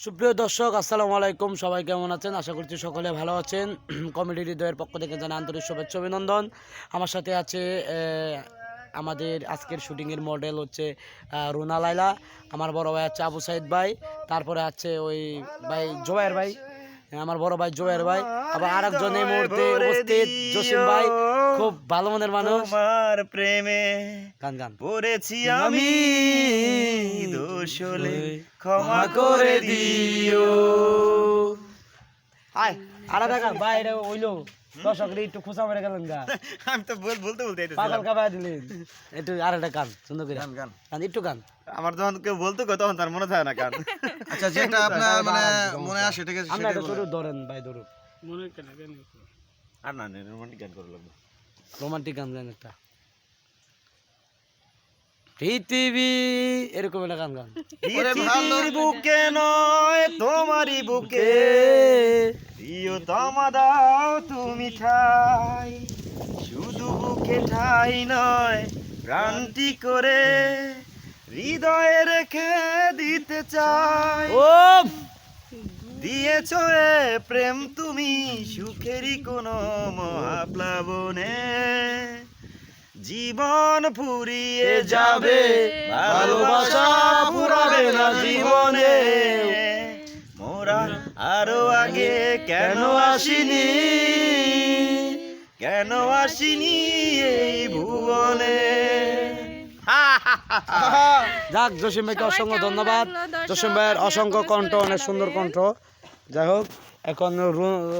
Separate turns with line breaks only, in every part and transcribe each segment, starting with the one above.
সুপ্রিয় দর্শক আসসালামু আলাইকুম, সবাই কেমন আছেন? আশা করছি সকলে ভালো আছেন। কমেডি হৃদয়ের পক্ষ থেকে জানাই আন্তরিক শুভেচ্ছা অভিনন্দন। আমার সাথে আছে আমাদের আজকের শুটিংয়ের মডেল হচ্ছে রুনা লাইলা, আমার বড় ভাই আছে আবু সাইদ ভাই, তারপরে আছে ওই ভাই জোবায়ের ভাই, আমার বড় ভাই জোবায়ের ভাই, আবার আরেকজন এই মুহূর্তে উপস্থিত জসিম ভাই, খুব ভালো মনের মানুষ।
তোমার প্রেমে
গান গান
পড়েছি আমি, দোষ হলে ক্ষমা করে দিও।
আয় আলাদা গান ভাই, এটা হইলো দর্শকরা একটু খোঁচা মেরে গেলেন গা,
আমি তো বলতে
পাগল কাবায় দিলেন। একটু আরেকটা গান সুন্দর করে
গান গান
গান একটু গান।
আমার যখন কেউ বলতো তখন তার মনে থাকে না গান।
আচ্ছা, যেটা আপনার মানে মনে আসে ঠিক আছে
আমরা
সেটাই
এটা
বলেন।
শুরু ধরেন ভাই, ধরুন
আর না রোমান্টিক গান করা লাগবে।
রোমান্টিক গান গান একটা, পৃথিবী এরকম একটা গান গান।
পৃথিবীর বুকে নয় তোমারই বুকে প্রিয়তমা দাও তুমি ঠাই, শুধু বুকে ঠাই নয় প্রাণটি করে হৃদয়ে রেখে দিতে চাই।
ও
দিয়েছ এ প্রেম তুমি সুখেরই কোনো মহাপ্লাবনে, জীবন ফুরিয়ে যাবে ভালোবাসা ফুরাবে না জীবনে। মোরা আরো আগে কেন আসিনি, কেন আসিনি এই ভুবনে।
যাক, জসিম ভাইকে অসংখ্য ধন্যবাদ। জসিম ভাইয়ের অসংখ্য কণ্ঠ, অনেক সুন্দর কণ্ঠ। যাই হোক, এখন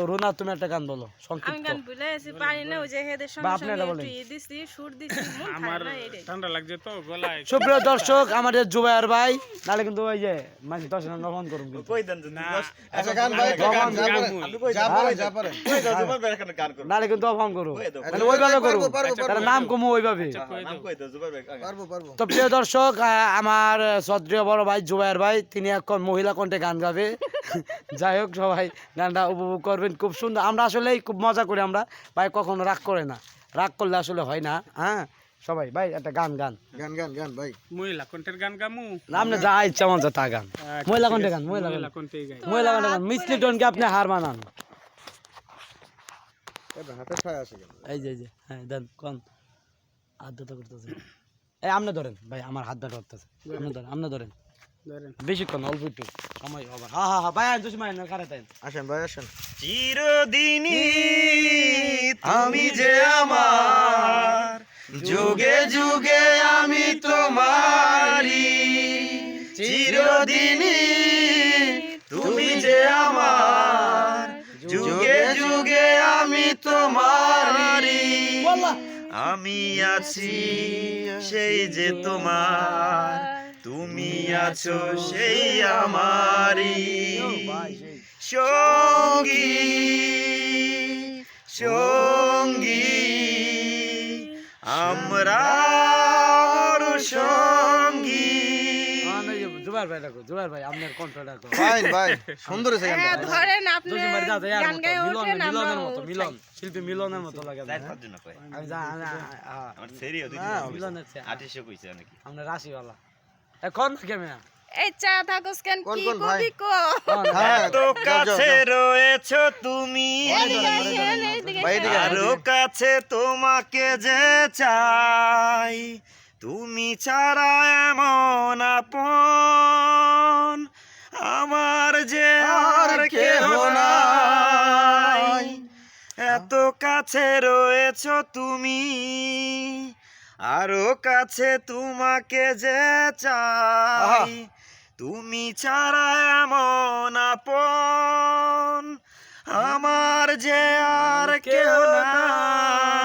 রুনা তুমি একটা গান বলো
আমি
সংক্ষিপ্ত।
গান ভুলে গেছি, পারি না। ওই যে হেদের
বা
সঙ্গে
আপনারা
সঙ্গে
বলেন।
একটু দিছি, সুর দিছি, মন থাকে না এটাই।
ঠান্ডা লাগছে তো গলায়।
সুপ্রিয় দর্শক, আমাদের জুবায়ের ভাই, নাহলে কিন্তু ওই যে মাঝে 10 নম্বর ফোন করুন কিন্তু।
কই দেন যদি
আচ্ছা গান ভাই, একটা গান যা পারেন, যা পারেন, যা পারেন।
কই দাও জুবাইর ভাই এখানে গান করো।
নাহলে কিন্তু ফোন করো,
কই দাও,
মানে ওইভাবে করো,
পারবো,
তার নাম কমু ওইভাবে।
নাম কই দাও জুবাইর ভাই আগে।
পারবো পারবো।
তো প্রিয় দর্শক, আমার সদ্রিয় বড় ভাই জুবায়ের ভাই, তিনি এখন মহিলা কণ্ঠে গান গাবে। যাই হোক, সবাই গানটা উপভোগ করবেন, খুব সুন্দর। আমরা আসলে খুব মজা করি, আমরা ভাই কখনো রাগ করে না, রাগ করলে আসলে হয় না। হ্যাঁ সবাই ভাই একটা গান গান
গান গান গান ভাই।
মহিলা কণ্ঠের গান গামু।
আপনি যা ইচ্ছা মন তা গান, মহিলা কণ্ঠে গান, মহিলা
মহিলা কণ্ঠেই গাই।
মহিলা কণ্ঠে গান। মিষ্টি টোনকে আপনি হার মানান।
এটা হাতে ছায়া আছে কেন?
এই যে হ্যাঁ দেন কোন আদ্যতা করতেছে। এই আপনি ধরেন ভাই, আমার হাত ধরে ধরতেছে, আপনি ধরেন
ধরেন।
বেশিক্ষণ অল্প একটু সময় হবে। হ্যাঁ ভাই আজ জসিম ভাই কারে তাই
আসেন ভাই আসেন।
চিরদিনই তুমি যে আমার, যুগে যুগে আমি তোমারি। চিরদিনই তুমি যে আমার, যুগে যুগে আমি তোমারি। আমি আছি সেই যে তোমার, তুমি আছো সেই আমারি। সঙ্গী সঙ্গী আমরা সঙ্গী।
জুবাইর ভাই রাখো, জুবাইর ভাই আপনার কণ্ঠটা রাখো।
ভাই ভাই সুন্দর হয়েছে
হ্যাঁ,
গানটা।
ধরেন আপনি
জসিম ভাই যাতে
গান গায়ে ওঠেন,
মিলনের
আমরাও
মতো,
উঠাই।
মিলন শিল্পী মিলনের মতো লাগে। আমি
আমার সেরিও
মিলনের চেয়ে
আটিশো কইছে নাকি
আমরা রাশিওয়ালা এখন কেমন
এই চা থাকোস কেন,
কোন
কি
কোন ভাই?
কবি কো?
হ্যাঁ,
এত কাছে রয়েছো তুমি,
এদিকে আসেন, এইদিকে
ভাই,
আসেন।
এদিকে আসেন।
আরো কাছে তোমাকে যে চাই, তুমি ছাড়া এমন আপন আমার যে আর কেহ নাই। এত কাছে রয়েছো তুমি, আরো কাছে তোমাকে যে চাই, তুমি ছাড়া এমন আপন আমার যে আর কেহ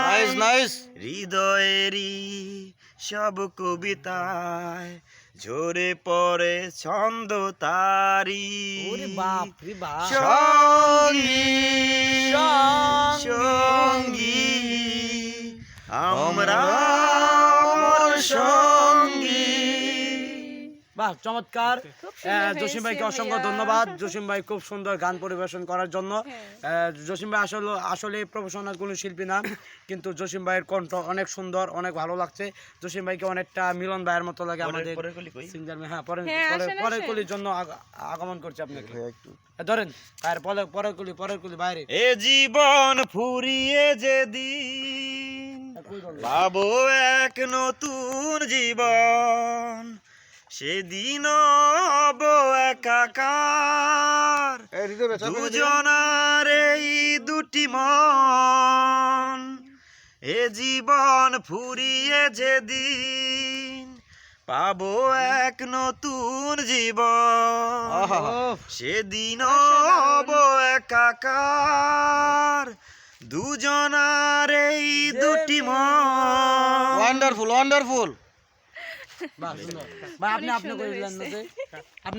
নাইস
নাই।
নাইস।
হৃদয়েরই সব কবিতায় ঝরে পড়ে ছন্দ তারি।
ওরে বাপ রে বাপ।
সঙ্গী সঙ্গী আমরা সঙ্গী।
বাহ চমৎকার।
খুব সুন্দর
জসিম ভাইকে
হয়েছে
অসংখ্য
ভাইয়া।
ধন্যবাদ। জসিম ভাই খুব সুন্দর গান পরিবেশন করার জন্য।
হ্যাঁ।
জসিম ভাই আসলে প্রফেশনাল কোনো শিল্পী না, কিন্তু জসিম ভাইয়ের কণ্ঠ অনেক সুন্দর, অনেক ভালো লাগছে। জসিম ভাইকে অনেকটা মিলন ভাইয়ের মতো লাগে আমাদের
পরের কলি কই?
সিঙ্গার। হ্যাঁ
হ্যাঁ, আসেন,
পরের
আসেন।
কলির জন্য আগমন করছে আপনাকে। ধরেন আর পরের কলি বাইরে।
এ জীবন ফুরিয়ে যেদিন পাবো এক নতুন জীবন, সেদিন হব একাকার
এই হৃদয় বেচা করে দিবেন।
দুজনার এই দুটি মন। এ জীবন ফুরিয়ে যেদিন পাবো এক নতুন জীবন, সেদিন হব একাকার দুজনার এই দুটি মন।
Wonderful wonderful.
বাহ সুন্দর ভাই, আপনি
অনেক
আপনি
সুন্দর
করে দিলেন না
হয়েছে।
যে? আপনি